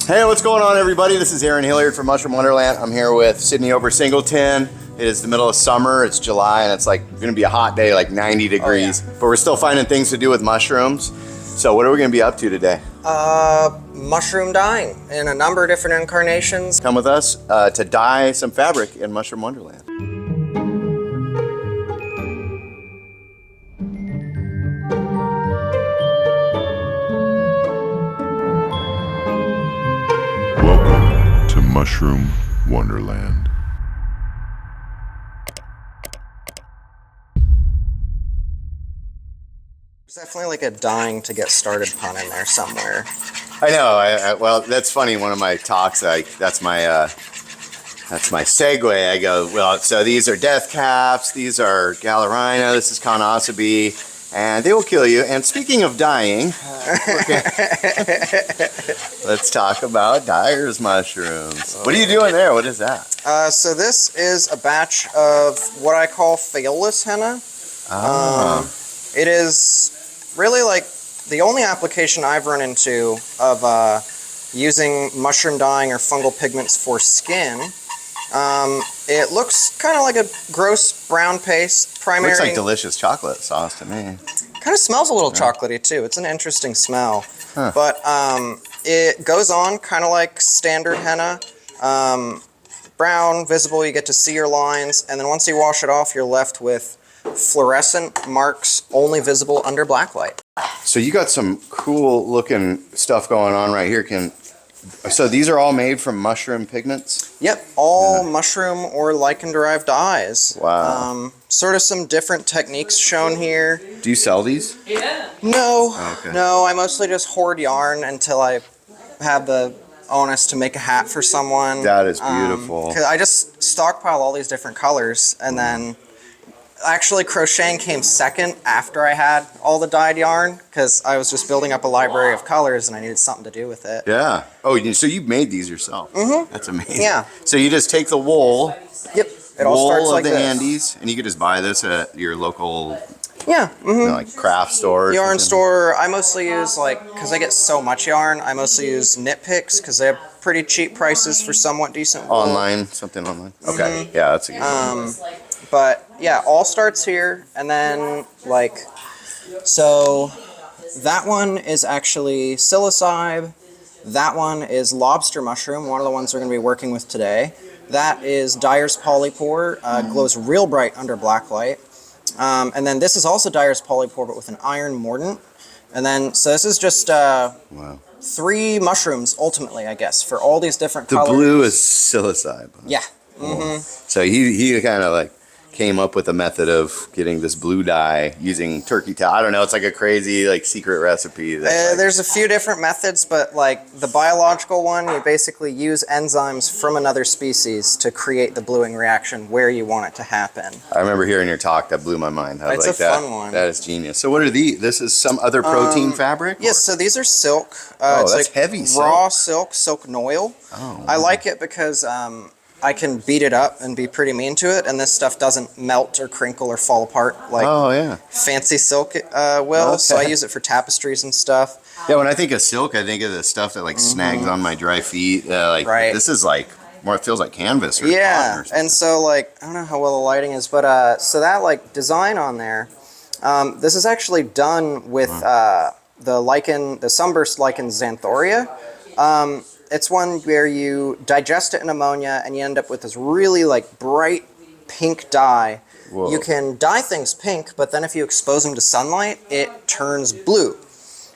Hey, what's going on, everybody? This is Aaron Hilliard from Mushroom Wonderland. I'm here with Sidnee Ober-Singleton. It is the middle of summer. It's July, and it's like going to be a hot day, like 90 degrees. Oh, yeah. But we're still finding things to do with mushrooms. So what are we going to be up to today? Mushroom dyeing in a number of different incarnations. Come with us to dye some fabric in Mushroom Wonderland. Welcome to Mushroom Wonderland. There's definitely like a dying to get started pun in there somewhere. I know. Well, that's funny. One of my talks, that's my segue. I go, well, so these are death caps. These are Galerina. This is Conosabe, and they will kill you. And speaking of dying, let's talk about dyers mushrooms. What are you doing there? What is that? So this is a batch of what I call phaeolus henna. It is really like the only application I've run into of using mushroom dyeing or fungal pigments for skin. It looks kind of like a gross brown paste. Primary. Looks like delicious chocolate sauce to me. Kind of smells a little chocolatey too. It's an interesting smell. Huh. But it goes on kind of like standard henna. Brown, visible, you get to see your lines, and then once you wash it off, you're left with fluorescent marks only visible under black light. So you got some cool looking stuff going on right here. So these are all made from mushroom pigments? Yep, all mushroom or lichen derived dyes. Wow. Sort of some different techniques shown here. Do you sell these? Yeah. No, okay. No, I mostly just hoard yarn until I have the onus to make a hat for someone. That is beautiful. 'Cause I just stockpile all these different colors, and then actually crocheting came second after I had all the dyed yarn, because I was just building up a library of colors and I needed something to do with it. Yeah. Oh, so you made these yourself? Mm-hmm. That's amazing. Yeah. So you just take the wool. Yep. It all starts like the this. Andes, and you could just buy this at your local. Yeah. Mm-hmm. Like craft store. Yarn store. I mostly use because I get so much yarn. I mostly use knit picks because they have pretty cheap prices for somewhat decent wool. Online, something online. Okay. Mm-hmm. Yeah, that's a good one. But yeah, all starts here, and then so that one is actually psilocybe. That one is lobster mushroom, one of the ones we're going to be working with today. That is dyer's polypore, glows real bright under black light. And then this is also dyer's polypore, but with an iron mordant. And then, so this is just 3 mushrooms, ultimately, I guess, for all these different colors. The blue is psilocybe. Huh? Yeah. Mm-hmm. So he kind of came up with a method of getting this blue dye using turkey tail. I don't know. It's like a crazy secret recipe. There's a few different methods, but the biological one, you basically use enzymes from another species to create the bluing reaction where you want it to happen. I remember hearing your talk. That blew my mind. It's a fun one. That is genius. So what are these? This is some other protein fabric? Yes, so these are silk. It's that's heavy silk. Raw silk noil. Oh, I like it because I can beat it up and be pretty mean to it, and this stuff doesn't melt or crinkle or fall apart like fancy silk will. Okay. So I use it for tapestries and stuff. Yeah, when I think of silk, I think of the stuff that snags on my dry feet. Right. This is more. It feels like canvas or cotton or something. And so I don't know how well the lighting is, but so that design on there, this is actually done with the sunburst lichen Xanthoria. It's one where you digest it in ammonia and you end up with this really bright pink dye. Whoa. You can dye things pink, but then if you expose them to sunlight, it turns blue.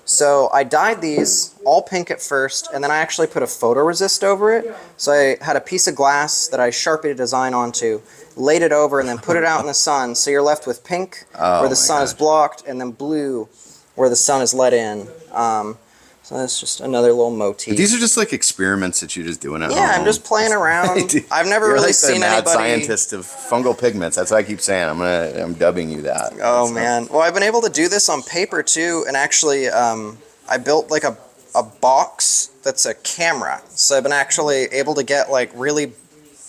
So I dyed these all pink at first, and then I actually put a photoresist over it. So I had a piece of glass that I Sharpied a design onto, laid it over, and then put it out in the sun. So you're left with pink where the sun is blocked, and then blue where the sun is let in. So that's just another little motif. But these are just experiments that you're just doing at home. Yeah, I'm just playing around. I've never really seen anybody. You're the mad scientist of fungal pigments. That's what I keep saying. I'm dubbing you that. Oh man. Well, I've been able to do this on paper too, and actually, I built a box that's a camera. So I've been actually able to get really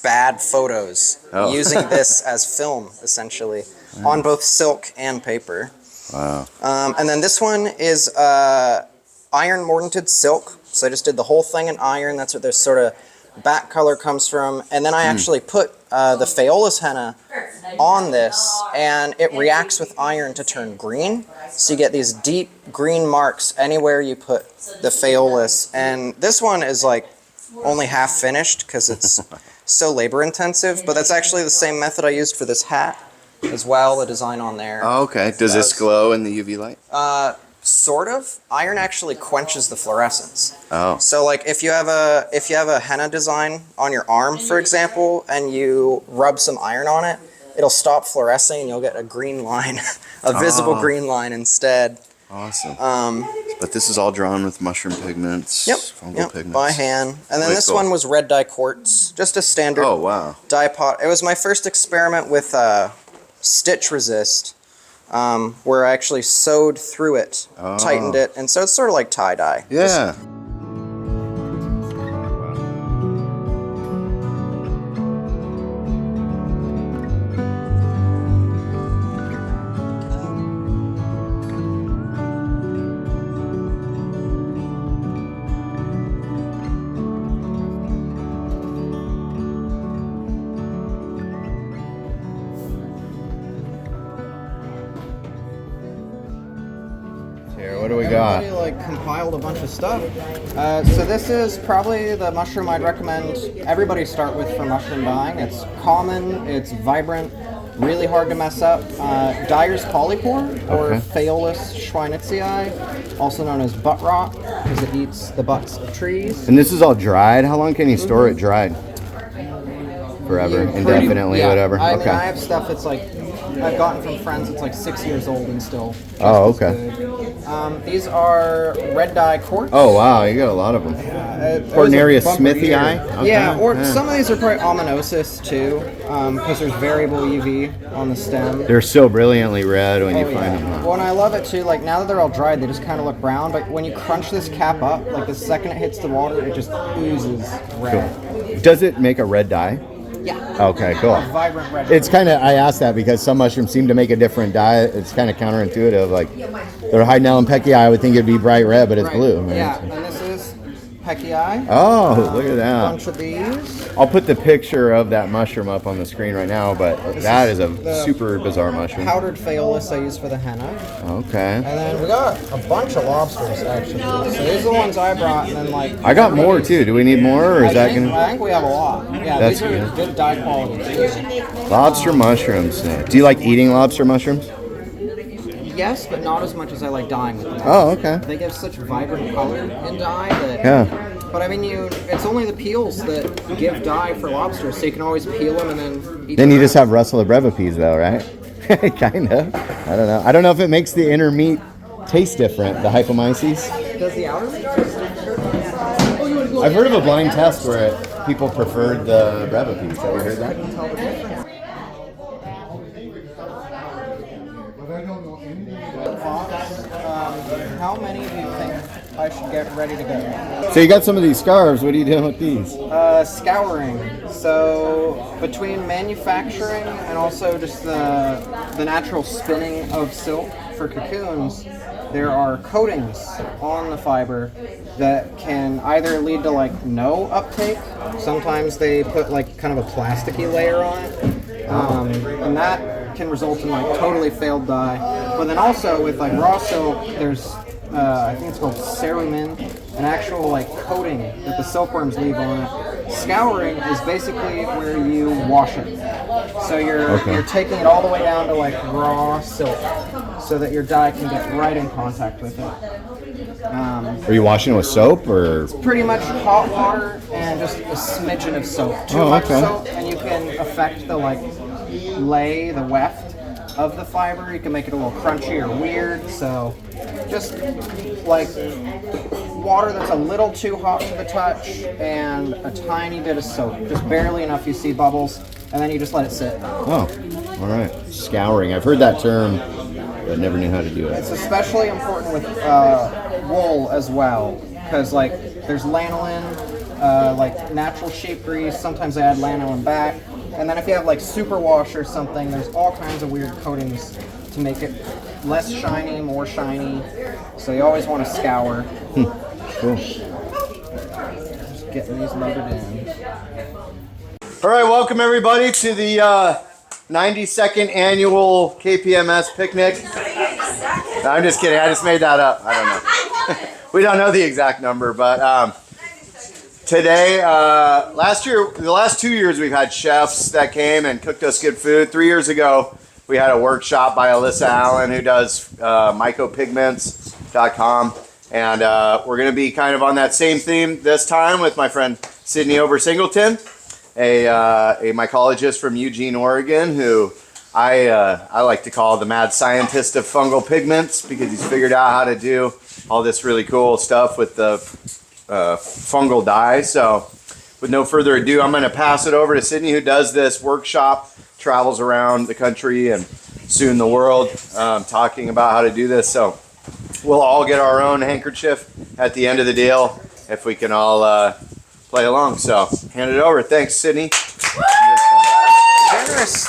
bad photos using this as film, essentially, on both silk and paper. Wow. And then this one is iron mordanted silk. So I just did the whole thing in iron. That's what this sort of back color comes from. And then I actually put the Phaeolus henna on this, and it reacts with iron to turn green. So you get these deep green marks anywhere you put the Phaeolus. And this one is like only half finished because it's so labor intensive, but that's actually the same method I used for this hat as well, the design on there. Oh, okay. Does this glow in the UV light? Sort of. Iron actually quenches the fluorescence. Oh. So like if you have a henna design on your arm, for example, and you rub some iron on it, it'll stop fluorescing and you'll get a green line, a visible green line instead. Awesome. But this is all drawn with mushroom pigments, fungal pigments. By hand. And then Really this cool. one was red dye quartz, just a standard dye pot. It was my first experiment with stitch resist. Where I actually sewed through it, tightened it, and so it's sort of like tie-dye. Yeah. Here, what do we got? I like compiled a bunch of stuff. So this is probably the mushroom I'd recommend everybody start with for mushroom dyeing. It's common, it's vibrant, really hard to mess up. Dyers polypore, or Phaeolus schweinitzii, also known as butt rot, because it eats the butts of trees. And this is all dried? How long can you store it dried? Forever, indefinitely, whatever. I mean, I have stuff that's like, I've gotten from friends that's like 6 years old and still. These are red dye quartz. Oh wow, you got a lot of them. Ordinary Smithii. Okay. Yeah, or some of these are probably ominosis too, because there's variable UV on the stem. They're so brilliantly red when you find them. Well, and I love it too. Like now that they're all dried, they just kind of look brown. But when you crunch this cap up, like the second it hits the water, it just oozes red. Cool. Does it make a red dye? Yeah. Okay, cool. A vibrant red. It's kind of, I asked that because some mushrooms seem to make a different dye. It's kind of counterintuitive. Like, they're Hydnellenpecii, I would think it'd be bright red, but it's blue. Right? Yeah, and this is Pecii. Oh, look at that. A bunch of these. I'll put the picture of that mushroom up on the screen right now, but that is a super bizarre mushroom. Powdered Phaeolus I use for the henna. Okay. And then we got a bunch of lobsters, actually. So these are the ones I brought, and then like... I got more, too. Do we need more, or is that going to... I think we have a lot. Yeah, That's these are good dye quality, too. Lobster mushrooms. Do you like eating lobster mushrooms? Yes, but not as much as I like dyeing with them. Oh, okay. They give such vibrant color in dye that... Yeah. But I mean, it's only the peels that give dye for lobsters, so you can always peel them and then eat them. Then you just have Russell Brevipees, though, right? Kind of. I don't know. I don't know if it makes the inner meat taste different, the hypomyces. Does the outer meat taste different? I've heard of a blind test where people preferred the Brevipees. Have you heard that? How many do you think I should get ready to go? So you got some of these scarves. What are you doing with these? Scouring. So between manufacturing and also just the natural spinning of silk for cocoons, there are coatings on the fiber that can either lead to like no uptake. Sometimes they put like kind of a plasticky layer on it, and that can result in like totally failed dye. But then also with like raw silk, there's I think it's called cerumen, an actual like coating that the silkworms leave on it. Scouring is basically where you wash it. So you're taking it all the way down to like raw silk, so that your dye can get right in contact with it. Are you washing with soap or? Pretty much hot water and just a smidgen of soap. Too much soap, and you can affect the like lay, the weft of the fiber. You can make it a little crunchy or weird. So just like water that's a little too hot to the touch and a tiny bit of soap, just barely enough you see bubbles, and then you just let it sit. Oh, all right. Scouring. I've heard that term, but never knew how to do it. It's especially important with wool as well, because like there's lanolin, like natural sheep grease. Sometimes they add lanolin back, and then if you have like superwash or something, there's all kinds of weird coatings to make it less shiny, more shiny. So you always want to scour. Cool. Just getting these numbered in. All right, welcome everybody to the 92nd annual KPMS picnic. No, I'm just kidding. I just made that up. I don't know. We don't know the exact number, but today, the last 2 years we've had chefs that came and cooked us good food. 3 years ago, we had a workshop by Alyssa Allen, who does mycopigments.com. And we're going to be kind of on that same theme this time with my friend Sidnee Ober-Singleton, a mycologist from Eugene, Oregon, who I like to call the mad scientist of fungal pigments, because he's figured out how to do all this really cool stuff with the fungal dye. So with no further ado, I'm going to pass it over to Sidnee, who does this workshop, travels around the country and soon the world, talking about how to do this. So we'll all get our own handkerchief at the end of the deal if we can all play along. So hand it over. Thanks, Sidnee. Generous,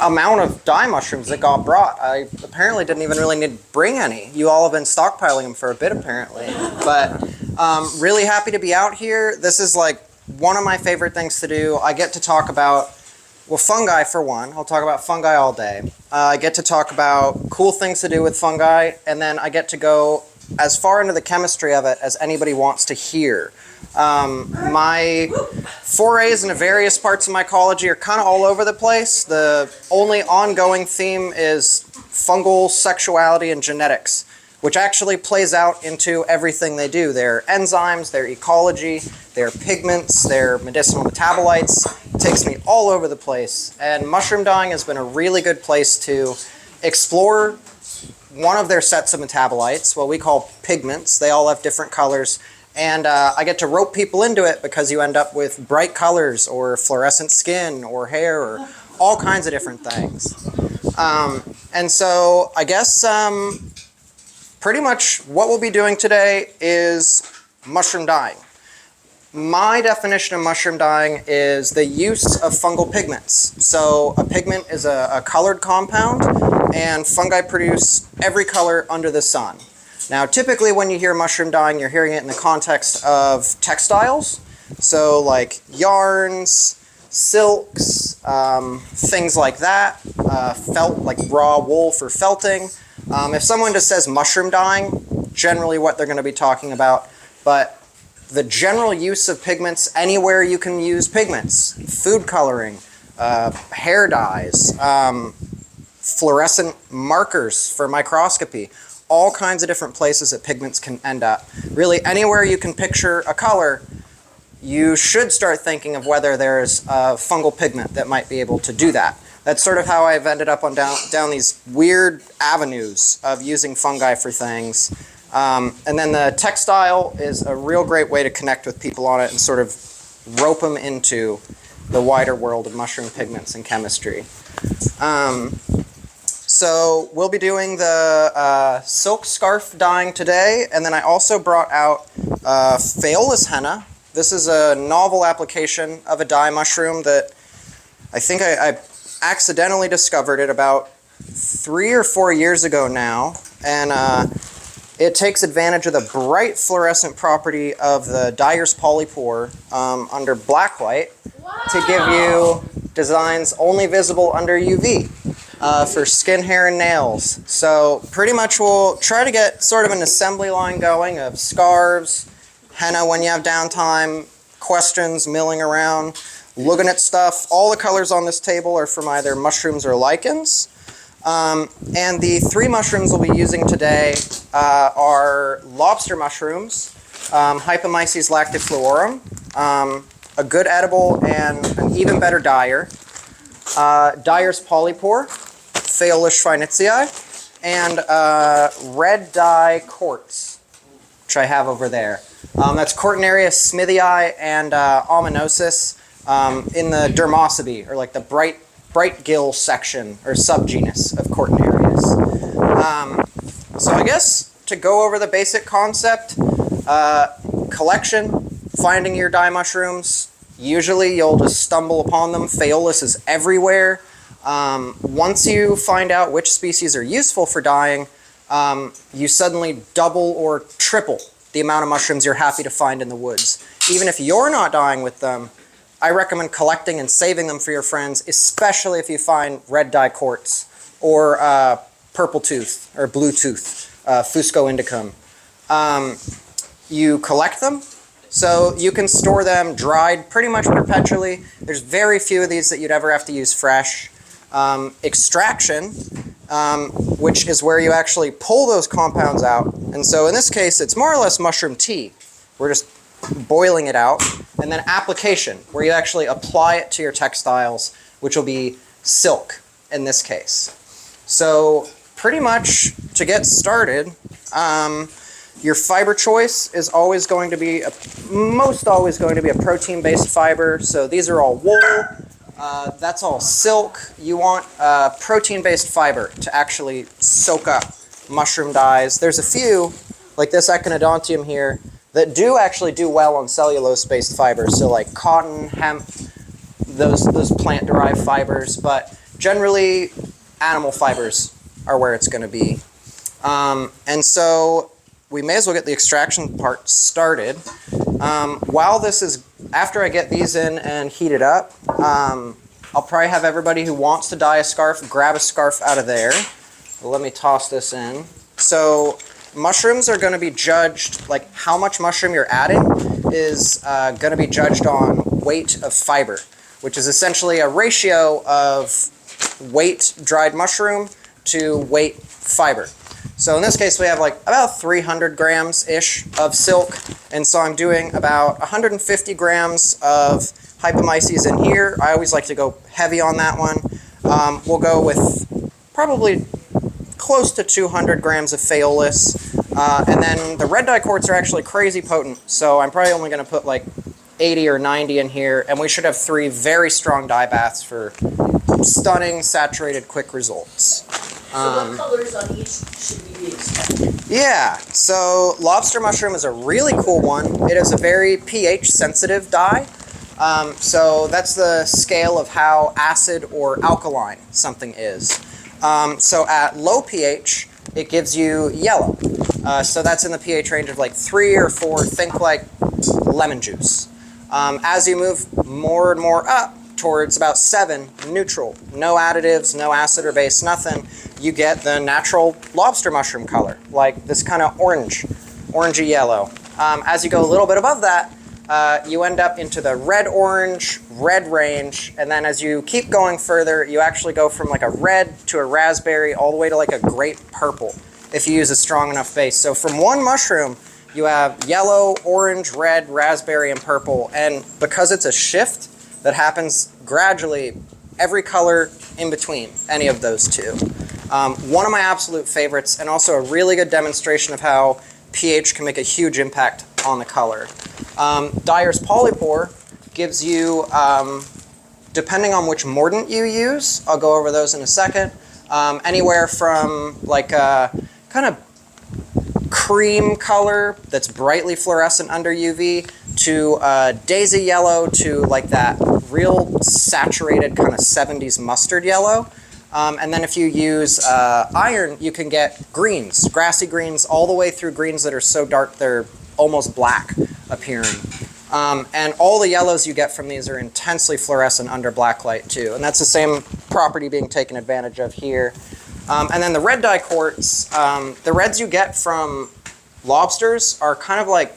amount of dye mushrooms that got brought. I apparently didn't even really need to bring any. You all have been stockpiling them for a bit, apparently. But really happy to be out here. This is one of my favorite things to do. I get to talk about, well, fungi for one. I'll talk about fungi all day. I get to talk about cool things to do with fungi, and then I get to go as far into the chemistry of it as anybody wants to hear. My forays into various parts of mycology are kind of all over the place. The only ongoing theme is fungal sexuality and genetics, which actually plays out into everything they do. Their enzymes, their ecology, their pigments, their medicinal metabolites. It takes me all over the place. And mushroom dyeing has been a really good place to explore one of their sets of metabolites, what we call pigments. They all have different colors. And I get to rope people into it because you end up with bright colors or fluorescent skin or hair or all kinds of different things. And so I guess pretty much what we'll be doing today is mushroom dyeing. My definition of mushroom dyeing is the use of fungal pigments. So a pigment is a colored compound, and fungi produce every color under the sun. Now, typically when you hear mushroom dyeing, you're hearing it in the context of textiles. So like yarns, silks, things like that, felt, like raw wool for felting. If someone just says mushroom dyeing, generally what they're going to be talking about. But the general use of pigments, anywhere you can use pigments, food coloring, hair dyes, fluorescent markers for microscopy, all kinds of different places that pigments can end up. Really, anywhere you can picture a color, you should start thinking of whether there's a fungal pigment that might be able to do that. That's sort of how I've ended up on down these weird avenues of using fungi for things. And then the textile is a real great way to connect with people on it and sort of rope them into the wider world of mushroom pigments and chemistry. So we'll be doing the silk scarf dyeing today, and then I also brought out phaeolus henna. This is a novel application of a dye mushroom that I think I accidentally discovered it about 3 or 4 years ago now, and it takes advantage of the bright fluorescent property of the dyer's polypore under blacklight to give you designs only visible under UV. For skin, hair, and nails. So pretty much we'll try to get sort of an assembly line going of scarves, henna when you have downtime, questions, milling around, looking at stuff. All the colors on this table are from either mushrooms or lichens. And the 3 mushrooms we'll be using today are lobster mushrooms, Hypomyces lactifluorum, a good edible and an even better dyer, dyer's polypore, Phaeolus schweinetzii, and red dye quartz, which I have over there. That's Cortinaria smithii and ominosus in the dermosoby, or like the bright gill section or subgenus of Cortinarias. So I guess to go over the basic concept, collection, finding your dye mushrooms. Usually you'll just stumble upon them. Phaeolus is everywhere. Once you find out which species are useful for dyeing, you suddenly double or triple the amount of mushrooms you're happy to find in the woods. Even if you're not dyeing with them, I recommend collecting and saving them for your friends, especially if you find red dye quartz or purple tooth or blue tooth, Fusco indicum. You collect them, so you can store them dried pretty much perpetually. There's very few of these that you'd ever have to use fresh. Extraction, which is where you actually pull those compounds out. And so in this case, it's more or less mushroom tea. We're just boiling it out. And then application, where you actually apply it to your textiles, which will be silk in this case. So pretty much to get started, your fiber choice is always going to be, most always going to be a protein-based fiber. So these are all wool. That's all silk. You want protein-based fiber to actually soak up mushroom dyes. There's a few, like this echinodontium here, that do actually do well on cellulose-based fibers. So like cotton, hemp, those plant-derived fibers. But generally, animal fibers are where it's going to be. And so we may as well get the extraction part started. While this is, after I get these in and heat it up, I'll probably have everybody who wants to dye a scarf grab a scarf out of there. Let me toss this in. So mushrooms are going to be judged, like how much mushroom you're adding is going to be judged on weight of fiber, which is essentially a ratio of weight dried mushroom to weight fiber. So in this case, we have like about 300 grams-ish of silk. And so I'm doing about 150 grams of hypomyces in here. I always like to go heavy on that one. We'll go with probably close to 200 grams of phaeolus. And then the red dye quartz are actually crazy potent. So I'm probably only going to put like 80 or 90 in here. And we should have 3 very strong dye baths for stunning, saturated, quick results. So what colors on each should we be expecting? Yeah, so lobster mushroom is a really cool one. It is a very pH sensitive dye. So that's the scale of how acid or alkaline something is. So at low pH, it gives you yellow. So that's in the pH range of like 3 or 4, think like lemon juice. As you move more and more up towards about 7, neutral, no additives, no acid or base, nothing, you get the natural lobster mushroom color, like this kind of orangey yellow. As you go a little bit above that, you end up into the red-orange, red range, and then as you keep going further, you actually go from like a red to a raspberry all the way to like a grape purple if you use a strong enough base. So from one mushroom, you have yellow, orange, red, raspberry, and purple, and because it's a shift that happens gradually, every color in between any of those two. One of my absolute favorites, and also a really good demonstration of how pH can make a huge impact on the color. Dyer's Polypore gives you, depending on which mordant you use, I'll go over those in a second, anywhere from like a kind of cream color that's brightly fluorescent under UV to daisy yellow to like that real saturated kind of 70s mustard yellow. And then if you use iron, you can get greens, grassy greens, all the way through greens that are so dark they're almost black appearing. And all the yellows you get from these are intensely fluorescent under black light too. And that's the same property being taken advantage of here. And then the red dye quartz, the reds you get from lobsters are kind of like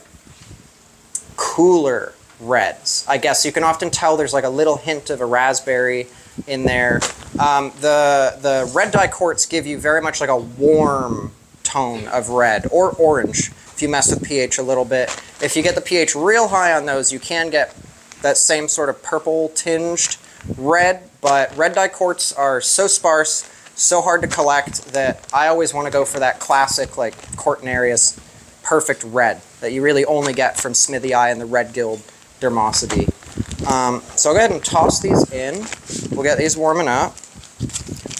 cooler reds. I guess you can often tell there's like a little hint of a raspberry in there. The red dye quartz give you very much like a warm tone of red or orange if you mess with pH a little bit. If you get the pH real high on those, you can get that same sort of purple tinged red, but red dye quartz are so sparse, so hard to collect that I always want to go for that classic like Cortinarius perfect red that you really only get from Smithii and the red gill dermosity. So I'll go ahead and toss these in. We'll get these warming up.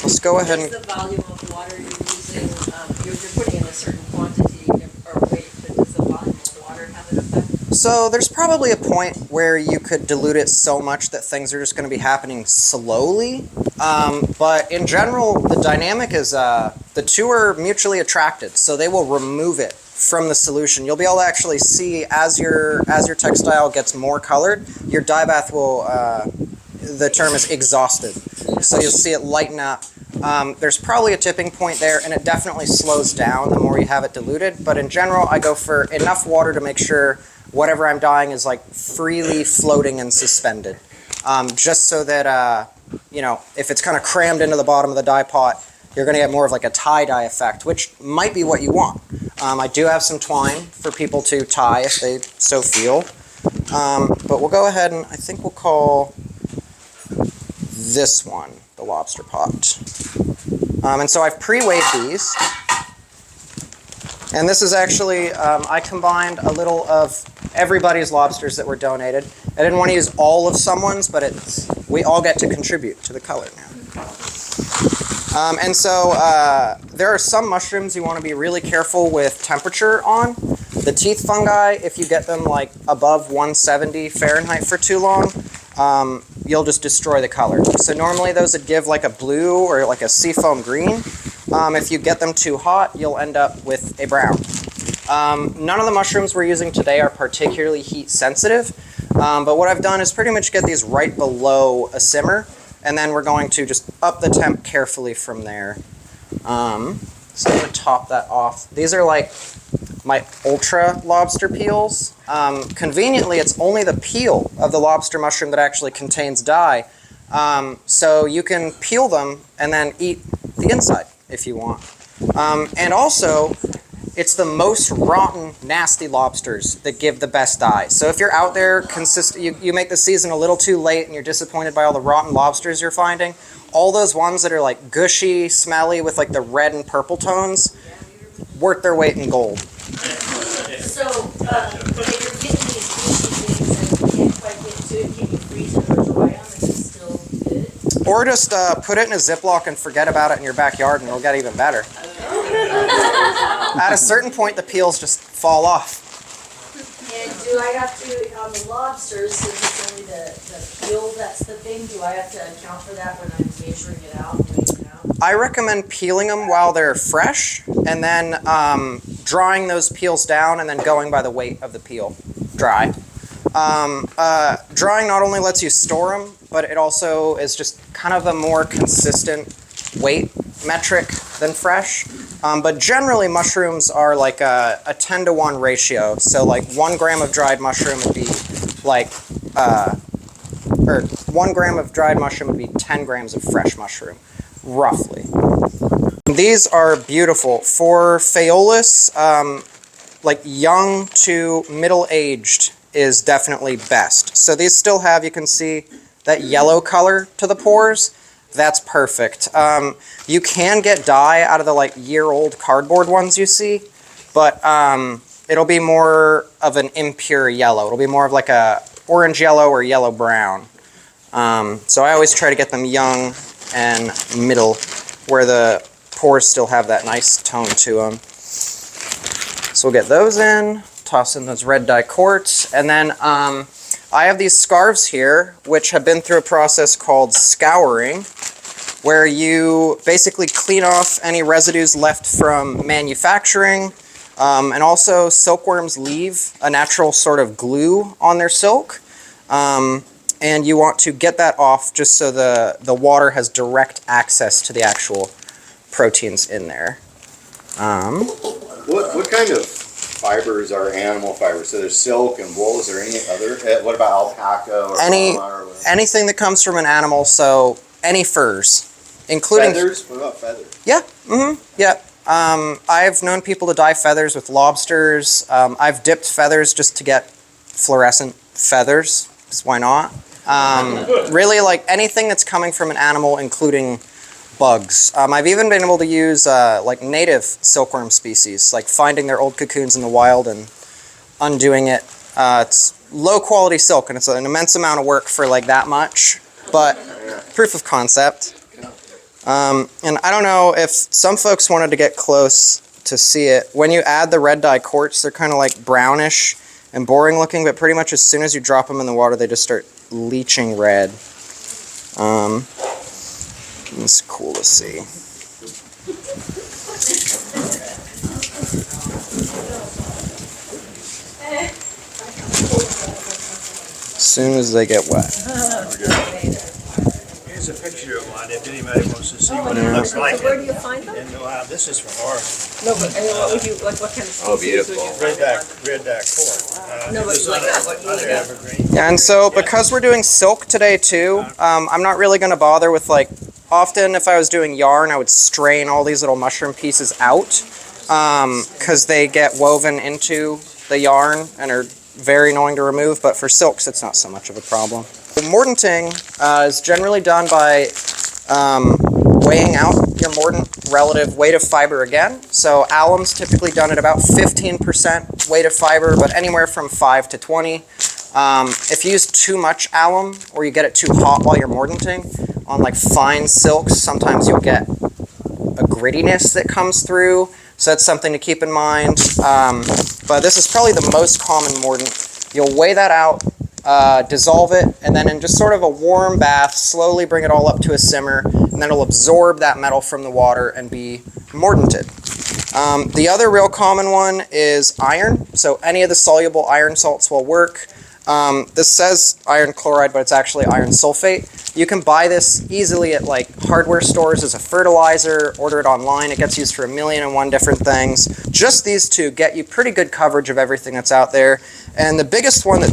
Let's go ahead and... What's the volume of water you're using? You're putting in a certain quantity or weight, but does the volume of water have an effect? So there's probably a point where you could dilute it so much that things are just going to be happening slowly. But in general, the dynamic is the two are mutually attracted, so they will remove it from the solution. You'll be able to actually see as your textile gets more colored, your dye bath will, the term is exhausted. So you'll see it lighten up. There's probably a tipping point there, and it definitely slows down the more you have it diluted. But in general, I go for enough water to make sure whatever I'm dyeing is like freely floating and suspended. Just so that, you know, if it's kind of crammed into the bottom of the dye pot, you're going to get more of like a tie-dye effect, which might be what you want. I do have some twine for people to tie if they so feel. But we'll go ahead and I think we'll call this one the lobster pot. And so I've pre-weighed these. And this is actually, I combined a little of everybody's lobsters that were donated. I didn't want to use all of someone's, but we all get to contribute to the color now. And so there are some mushrooms you want to be really careful with temperature on. The teeth fungi, if you get them like above 170 Fahrenheit for too long, you'll just destroy the color. So normally those would give like a blue or like a seafoam green. If you get them too hot, you'll end up with a brown. None of the mushrooms we're using today are particularly heat sensitive, but what I've done is pretty much get these right below a simmer, and then we're going to just up the temp carefully from there. So I'm going to top that off. These are like my ultra lobster peels. Conveniently, it's only the peel of the lobster mushroom that actually contains dye. So you can peel them and then eat the inside if you want. And also, it's the most rotten, nasty lobsters that give the best dye. So if you're out there, you make the season a little too late and you're disappointed by all the rotten lobsters you're finding, all those ones that are like gushy, smelly with like the red and purple tones, worth their weight in gold. So, if you're getting these fishy things and you can't quite get to it, can you freeze it or dry them? Is it still good? Or just put it in a Ziploc and forget about it in your backyard and it'll get even better. At a certain point, the peels just fall off. And do I have to, on the lobsters, since it's only the peel that's the thing, do I have to account for that when I'm measuring it out and weighing it out? I recommend peeling them while they're fresh and then drying those peels down and then going by the weight of the peel dry. Drying not only lets you store them, but it also is just kind of a more consistent weight metric than fresh. But generally mushrooms are like a 10-to-1 ratio. So like 1 gram of dried mushroom would be like, or 1 gram of dried mushroom would be 10 grams of fresh mushroom, roughly. These are beautiful. For Phaeolus, like young to middle-aged is definitely best. So these still have, you can see that yellow color to the pores. That's perfect. You can get dye out of the like year-old cardboard ones you see, but it'll be more of an impure yellow. It'll be more of like a orange yellow or yellow brown. So I always try to get them young and middle, where the pores still have that nice tone to them. So we'll get those in, toss in those red dye quartz, and then I have these scarves here, which have been through a process called scouring, where you basically clean off any residues left from manufacturing, and also silkworms leave a natural sort of glue on their silk, and you want to get that off just so the water has direct access to the actual proteins in there. What kind of fibers are animal fibers? So there's silk and wool. Is there any other? What about alpaca or anything that comes from an animal? So any furs, including feathers. What about feathers? Yeah. Yeah. I've known people to dye feathers with lobsters. I've dipped feathers just to get fluorescent feathers. Because why not? Really, like anything that's coming from an animal, including bugs. I've even been able to use like native silkworm species, like finding their old cocoons in the wild and undoing it. It's low quality silk, and it's an immense amount of work for like that much, but proof of concept. And I don't know if some folks wanted to get close to see it. When you add the red dye quartz, they're kind of like brownish and boring looking, but pretty much as soon as you drop them in the water, they just start leaching red. It's cool to see. soon as they get wet. Here's a picture of one, if anybody wants to see what it looks like. Where do you find them? And this is from Oregon. No, but what would you, what kind of species would you find them on? Red back corn. No, but like what you Other evergreen. Yeah, and so because we're doing silk today too, I'm not really going to bother with like, often if I was doing yarn, I would strain all these little mushroom pieces out because they get woven into the yarn and are very annoying to remove, but for silks it's not so much of a problem. Mordanting is generally done by weighing out your mordant relative weight of fiber again. So alum's typically done at about 15% weight of fiber, but anywhere from 5 to 20. If you use too much alum or you get it too hot while you're mordanting, on like fine silks, sometimes you'll get a grittiness that comes through. So that's something to keep in mind. But this is probably the most common mordant. You'll weigh that out, dissolve it, and then in just sort of a warm bath, slowly bring it all up to a simmer, and then it'll absorb that metal from the water and be mordanted. The other real common one is iron. So any of the soluble iron salts will work. This says iron chloride, but it's actually iron sulfate. You can buy this easily at like hardware stores as a fertilizer, order it online. It gets used for 1,000,001 different things. Just these two get you pretty good coverage of everything that's out there. And the biggest one that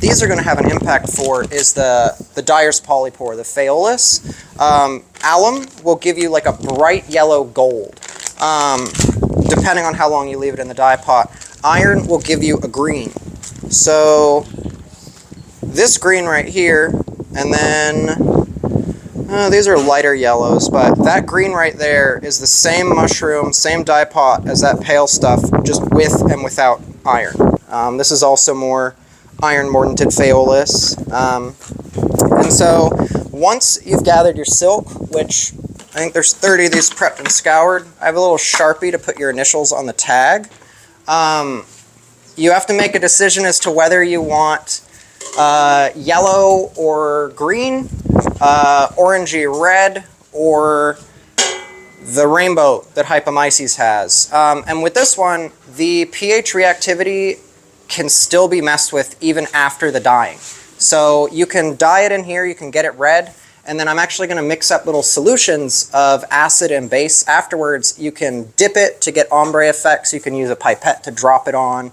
these are going to have an impact for is the dyer's polypore, the phaeolus. Alum will give you like a bright yellow gold, depending on how long you leave it in the dye pot. Iron will give you a green. So this green right here, and then these are lighter yellows, but that green right there is the same mushroom, same dye pot as that pale stuff, just with and without iron. This is also more iron mordanted phaeolus. And so once you've gathered your silk, which I think there's 30 of these prepped and scoured, I have a little Sharpie to put your initials on the tag. You have to make a decision as to whether you want yellow or green, orangey red, or the rainbow that Hypomyces has. And with this one, the pH reactivity can still be messed with even after the dyeing. So you can dye it in here, you can get it red, and then I'm actually going to mix up little solutions of acid and base afterwards. You can dip it to get ombre effects, you can use a pipette to drop it on.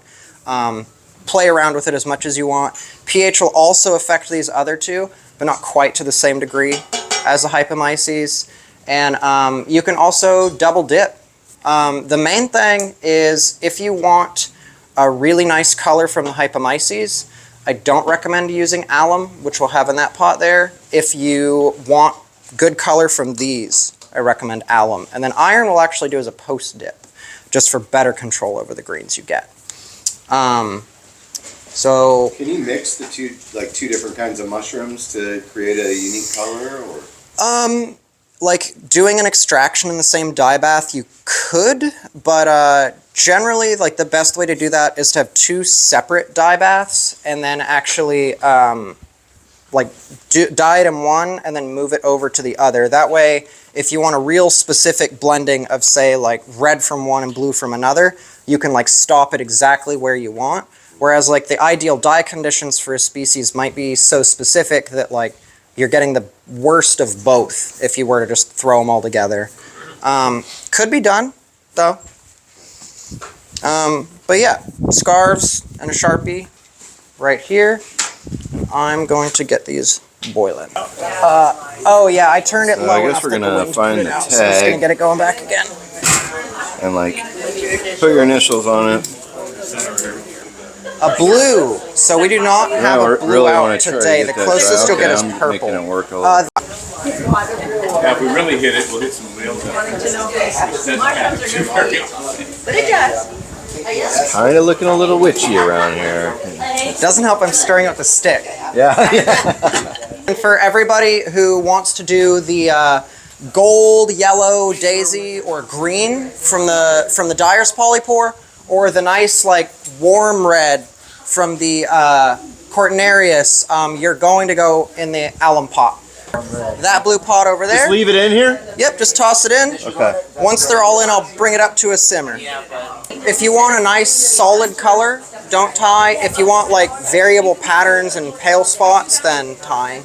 Play around with it as much as you want. pH will also affect these other two, but not quite to the same degree as the Hypomyces. And you can also double dip. The main thing is if you want a really nice color from the Hypomyces, I don't recommend using alum, which we'll have in that pot there. If you want good color from these, I recommend alum. And then iron will actually do as a post dip, just for better control over the greens you get. So can you mix the two different kinds of mushrooms to create a unique color, or? Like doing an extraction in the same dye bath, you could, but generally, like the best way to do that is to have two separate dye baths, and then actually like dye it in one and then move it over to the other. That way, if you want a real specific blending of, say, like red from one and blue from another, you can like stop it exactly where you want. Whereas like the ideal dye conditions for a species might be so specific that like you're getting the worst of both if you were to just throw them all together. Could be done, though. But yeah, scarves and a Sharpie right here. I'm going to get these boiling. Oh yeah, I turned it low I guess enough we're that the gonna wind find put it the out, so I'm just tag. gonna get it going back again. And like put your initials on it. A blue. So we do not have a blue really out want to try today. to The get that closest dry. you'll get is Okay, I'm purple. making it work a little. Yeah, if we really hit it, we'll hit some wheels. But it does. Kind of looking a little witchy around here. It doesn't help I'm stirring up the stick. Yeah. And for everybody who wants to do the gold, yellow, daisy, or green from the dyer's polypore, or the nice like warm red from the Cortinarius, you're going to go in the alum pot. That blue pot over there. Just leave it in here? Yep, just toss it in. Okay. Once they're all in, I'll bring it up to a simmer. If you want a nice solid color, don't tie. If you want like variable patterns and pale spots, then tying.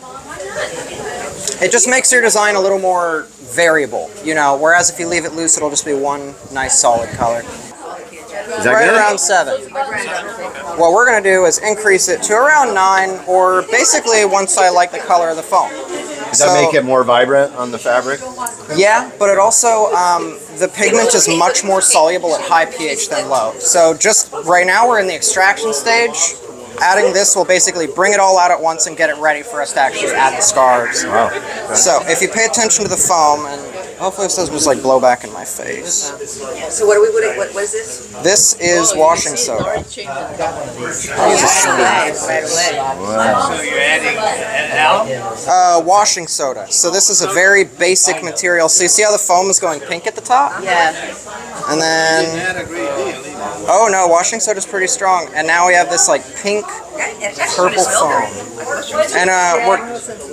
It just makes your design a little more variable, you know, whereas if you leave it loose, it'll just be one nice solid color. Is that Right good? around 7. What we're going to do is increase it to around 9, or basically once I like the color of the foam. Does that make it more vibrant on the fabric? Yeah, but it also, the pigment is much more soluble at high pH than low. So just right now we're in the extraction stage. Adding this will basically bring it all out at once and get it ready for us to actually add the scarves. Wow. So if you pay attention to the foam, and hopefully this doesn't just like blow back in my face. So what are we putting, what is this? This is washing soda. Right away. So you're adding alum? Washing soda. So this is a very basic material. So you see how the foam is going pink at the top? Yeah. And then, oh no, washing soda is pretty strong. And now we have this like pink, purple foam. And we're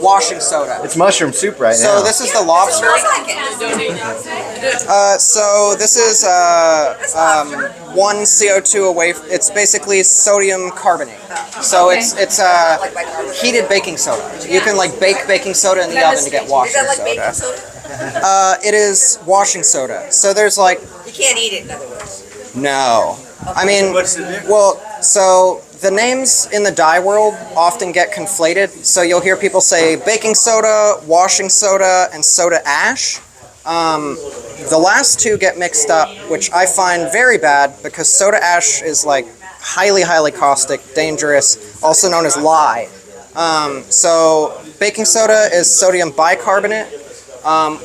washing soda. It's mushroom soup right now. So this is the lobster. So this is 1 CO2 away. It's basically sodium carbonate. So it's heated baking soda. You can like bake baking soda in the oven to get Is washing that like baking soda. soda? It is washing soda. So there's like, You can't eat it, in other words. no. I mean, What's the difference? well, so the names in the dye world often get conflated. So you'll hear people say baking soda, washing soda, and soda ash. The last two get mixed up, which I find very bad because soda ash is like highly, highly caustic, dangerous, also known as lye. So baking soda is sodium bicarbonate,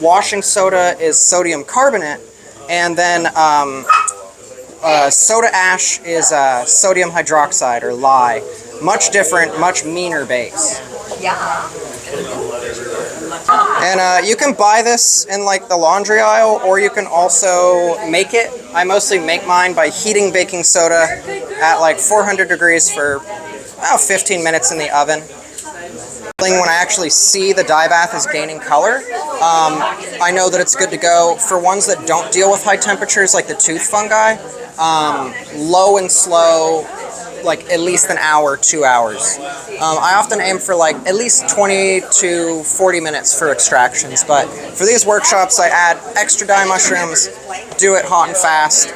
washing soda is sodium carbonate, and then soda ash is sodium hydroxide or lye. Much different, much meaner base. Yeah. And you can buy this in like the laundry aisle, or you can also make it. I mostly make mine by heating baking soda at like 400 degrees for about 15 minutes in the oven. When I actually see the dye bath is gaining color, I know that it's good to go. For ones that don't deal with high temperatures, like the tooth fungi, low and slow, like at least an hour, 2 hours. I often aim for like at least 20 to 40 minutes for extractions, but for these workshops I add extra dye mushrooms, do it hot and fast.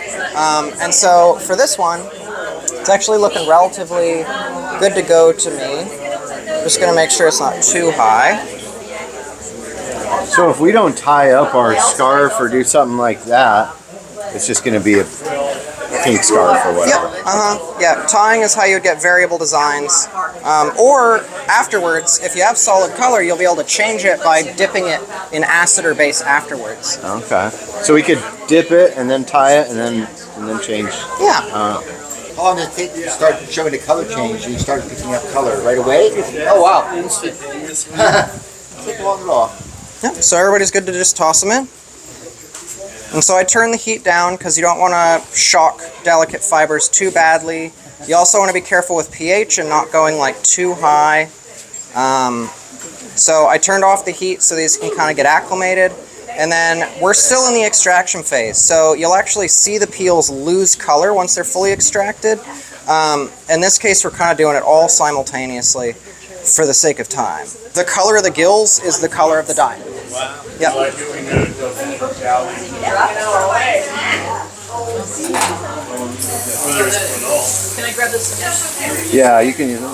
And so for this one, it's actually looking relatively good to go to me. Just gonna make sure it's not too high. So if we don't tie up our scarf or do something like that, it's just gonna be a pink scarf or whatever. Yep, yeah, tying is how you would get variable designs. Or afterwards, if you have solid color, you'll be able to change it by dipping it in acid or base afterwards. Okay. So we could dip it and then tie it and then change. Yeah. How long did it take to start showing the color change? You start picking up color right away? Oh wow, instant. Take long at all. Yep, so everybody's good to just toss them in. And so I turn the heat down because you don't want to shock delicate fibers too badly. You also want to be careful with pH and not going like too high. So I turned off the heat so these can kind of get acclimated. And then we're still in the extraction phase. So you'll actually see the peels lose color once they're fully extracted. In this case, we're kind of doing it all simultaneously for the sake of time. The color of the gills is the color of the dye. Wow. Yep. Can I grab this? Yeah, you can use it.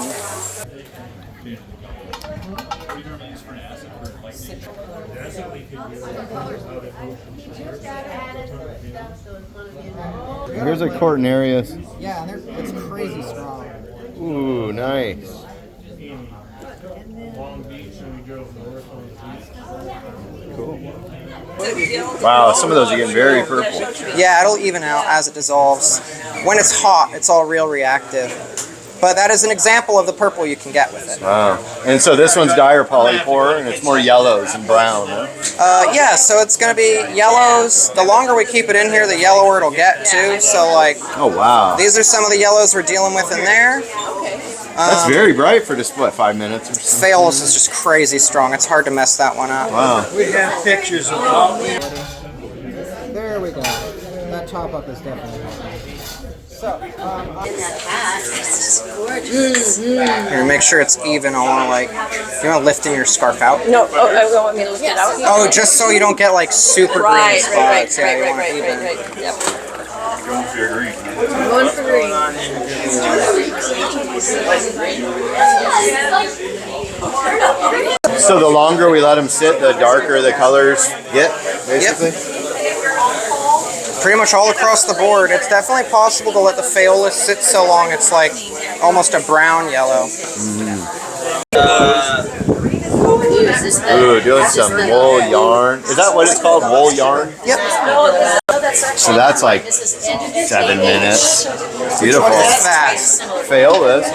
Here's a Cortinarius. Yeah, it's crazy strong. Ooh, nice. Cool. Wow, some of those are getting very purple. Yeah, it'll even out as it dissolves. When it's hot, it's all real reactive. But that is an example of the purple you can get with it. Wow. And so this one's dyer polypore, and it's more yellows and brown, huh? Yeah, so it's going to be yellows. The longer we keep it in here, the yellower it'll get too. So like, Oh, wow. these are some of the yellows we're dealing with in there. That's very bright for just, what, 5 minutes or so? Phalos is just crazy strong. It's hard to mess that one up. Wow. We have pictures of all. There we go. That top up is definitely helping. Here, make sure it's even. I want to like, you want to lifting your scarf out? No, you want me to lift it out? Oh, just so you don't get like super green spots. Yeah, you want it even. Yep. Going for your green. Going for green. So the longer we let them sit, the darker the colors get, basically? Yep. Pretty much all across the board. It's definitely possible to let the phaeolus sit so long it's like almost a brown yellow. Ooh, doing some wool yarn. Is that what it's called? Wool yarn? Yep. So that's like 7 minutes. Beautiful. Fast. Phaeolus.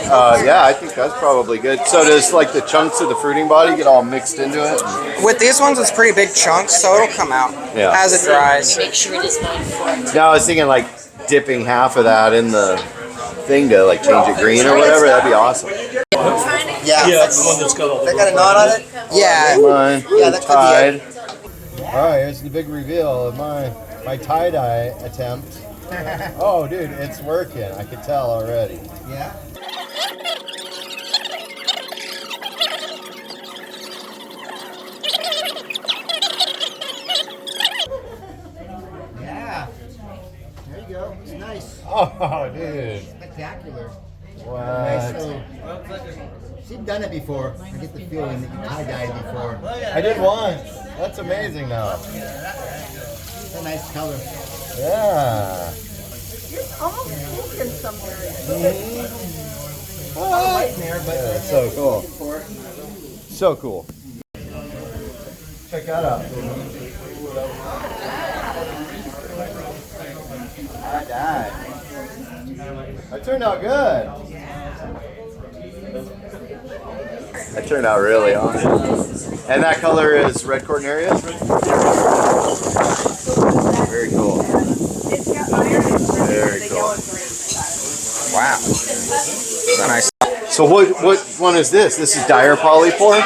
Yeah, I think that's probably good. So does like the chunks of the fruiting body get all mixed into it? With these ones, it's pretty big chunks, so it'll come out as it dries. Make sure it is 9 Now I was thinking like dipping half of that in the thing to like change it green or whatever. That'd be awesome. Yeah, the one that's got all that got a knot on it? Yeah. Mine. Yeah, that Tied. could All right, here's the big reveal of my tie-dye attempt. Oh, dude, it's working. I could tell already. Yeah. Yeah. There you go. It's nice. Oh, dude. Spectacular. What? Nice little. See, you've done it before. I get the feeling that you tie-dyed before. I did once. That's amazing now. It's a nice color. Yeah. Almost pink in some areas. Yeah, so cool. So cool. Check that out. Tie-dye. That turned out good. That turned out really awesome. And that color is red cornerius? Very cool. Very cool. Wow. Nice. So what one is this? This is dyer polypore?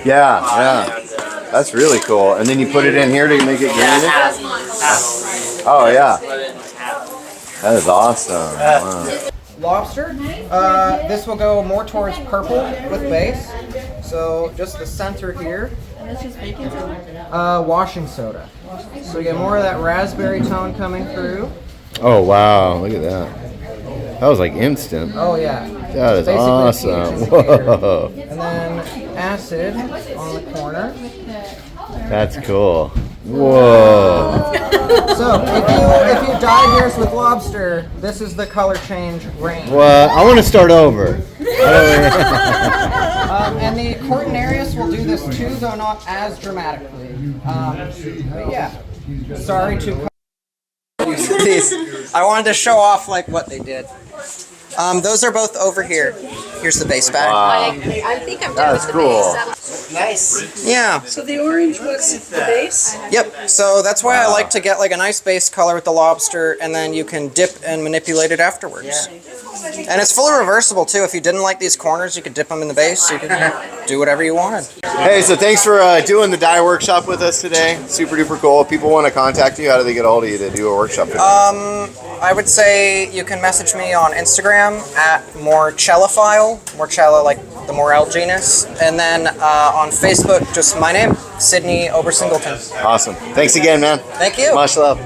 Yeah, yeah. That's really cool. And then you put it in here to make it green? Oh yeah. That is awesome. Wow. Lobster. This will go more towards purple with base. So just the center here. Washing soda. So you get more of that raspberry tone coming through. Oh wow, look at that. That was like instant. Oh yeah. That is awesome. Whoa. And then acid on the corner. That's cool. Whoa. So if you dye yours with lobster, this is the color change range. Well, I want to start over. And the Cortinarius will do this too, though not as dramatically. But yeah. Sorry to these. I wanted to show off like what they did. Those are both over here. Here's the base bag. I think I'm done with the cool. base. Nice. Yeah. So the orange was the base? Yep. So that's why I like to get like a nice base color with the lobster, and then you can dip and manipulate it afterwards. And it's fully reversible too. If you didn't like these corners, you could dip them in the base. So you could do whatever you wanted. Hey, so thanks for doing the dye workshop with us today. Super duper cool. If people want to contact you, how do they get a hold of you to do a workshop with you? I would say you can message me on Instagram at morchophile, Morchella like the Morel genus, and then on Facebook, just my name, Sidnee Ober-Singleton. Awesome. Thanks again, man. Thank you. Much love.